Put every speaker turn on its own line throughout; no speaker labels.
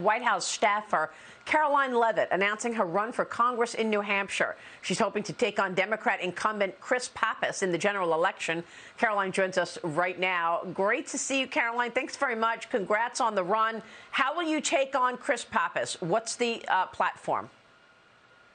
White House staffer Karoline Leavitt announcing her run for Congress in New Hampshire. She's hoping to take on Democrat incumbent Chris Pappas in the general election. Karoline joins us right now. Great to see you, Karoline. Thanks very much. Congrats on the run. How will you take on Chris Pappas? What's the platform?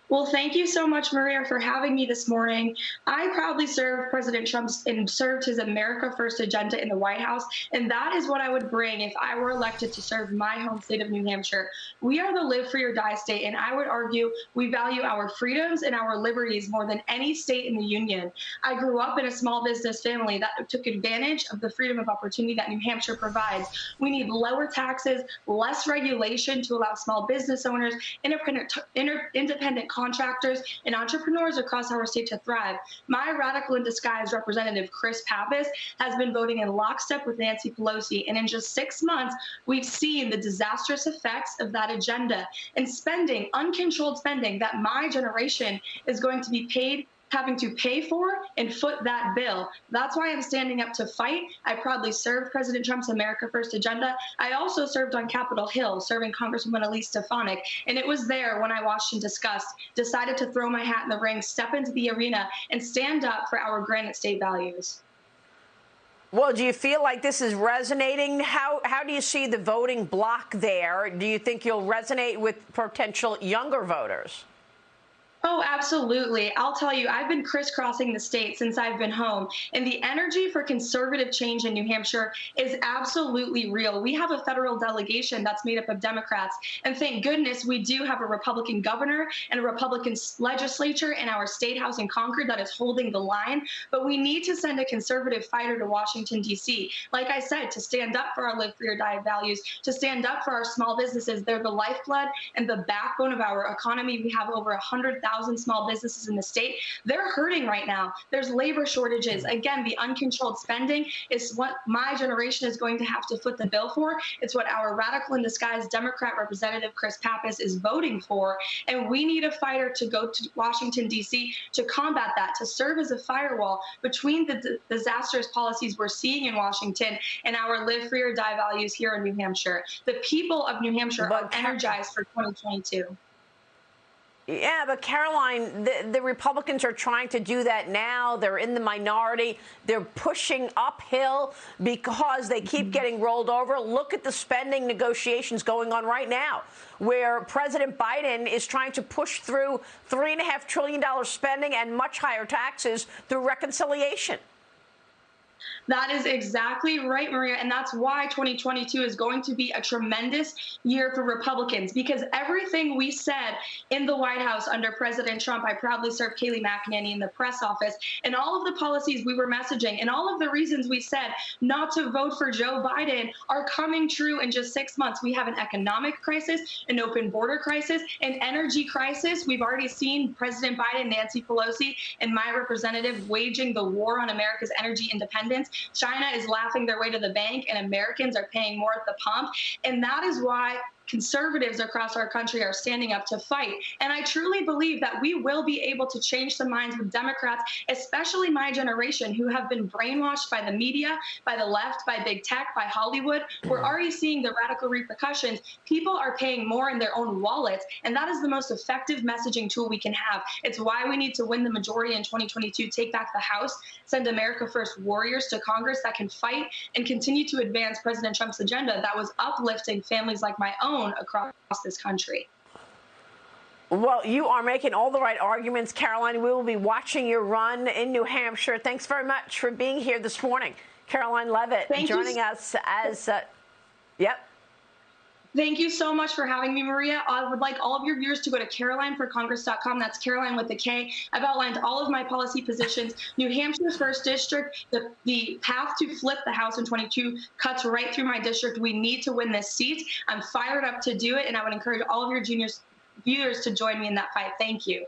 Well, thank you so much, Maria, for having me this morning. I proudly served President Trump and served his America First agenda in the White House, and that is what I would bring if I were elected to serve my home state of New Hampshire. We are the live free or die state, and I would argue we value our freedoms and our liberties more than any state in the union. I grew up in a small business family that took advantage of the freedom of opportunity that New Hampshire provides. We need lower taxes, less regulation to allow small business owners, independent contractors, and entrepreneurs across our state to thrive. My radical in disguise representative, Chris Pappas, has been voting in lockstep with Nancy Pelosi, and in just 6 months, we've seen the disastrous effects of that agenda and spending, uncontrolled spending that my generation is going to be having to pay for and foot that bill. That's why I'm standing up to fight. I proudly served President Trump's America First agenda. I also served on Capitol Hill, serving Congresswoman Elise Stefanik, and it was there when I watched and discussed, decided to throw my hat in the ring, step into the arena, and stand up for our Granite State values.
Well, do you feel like this is resonating? How do you see the voting bloc there? Do you think you'll resonate with potential younger voters?
Oh, absolutely. I'll tell you, I've been crisscrossing the state since I've been home, and the energy for conservative change in New Hampshire is absolutely real. We have a federal delegation that's made up of Democrats, and thank goodness we do have a Republican governor and a Republican legislature in our state house in Concord that is holding the line, but we need to send a conservative fighter to Washington, D.C. Like I said, to stand up for our live free or die values, to stand up for our small businesses. They're the lifeblood and the backbone of our economy. We have over 100,000 small businesses in the state. They're hurting right now. There's labor shortages. Again, the uncontrolled spending is what my generation is going to have to foot the bill for. It's what our radical in disguise Democrat representative Chris Pappas is voting for. And we need a fighter to go to Washington, D.C. to combat that, to serve as a firewall between the disastrous policies we're seeing in Washington and our live free or die values here in New Hampshire. The people of New Hampshire are energized for 2022.
Yeah, but Karoline, the Republicans are trying to do that now. They're in the minority. They're pushing uphill because they keep getting rolled over. Look at the spending negotiations going on right now, where President Biden is trying to push through $3.5 trillion spending and much higher taxes through reconciliation.
That is exactly right, Maria, and that's why 2022 is going to be a tremendous year for Republicans, because everything we said in the White House under President Trump, I proudly served Kayleigh McEnany in the press office, and all of the policies we were messaging and all of the reasons we said not to vote for Joe Biden are coming true in just 6 months. We have an economic crisis, an open border crisis, an energy crisis. We've already seen President Biden, Nancy Pelosi, and my representative waging the war on America's energy independence. China is laughing their way to the bank, and Americans are paying more at the pump. And that is why conservatives across our country are standing up to fight. And I truly believe that we will be able to change the minds of Democrats, especially my generation, who have been brainwashed by the media, by the left, by big tech, by Hollywood. We're already seeing the radical repercussions. People are paying more in their own wallets, and that is the most effective messaging tool we can have. It's why we need to win the majority in 2022, take back the House, send America First warriors to Congress that can fight and continue to advance President Trump's agenda that was uplifting families like my own across this country.
Well, you are making all the right arguments, Karoline. We will be watching your run in New Hampshire. Thanks very much for being here this morning. Karoline Leavitt joining us as, yep.
Thank you so much for having me, Maria. I would like all of your viewers to go to KarolineForCongress.com. That's Karoline with a K. I've outlined all of my policy positions. New Hampshire's 1st District, the path to flip the House in 22 cuts right through my district. We need to win this seat. I'm fired up to do it, and I would encourage all of your viewers to join me in that fight. Thank you.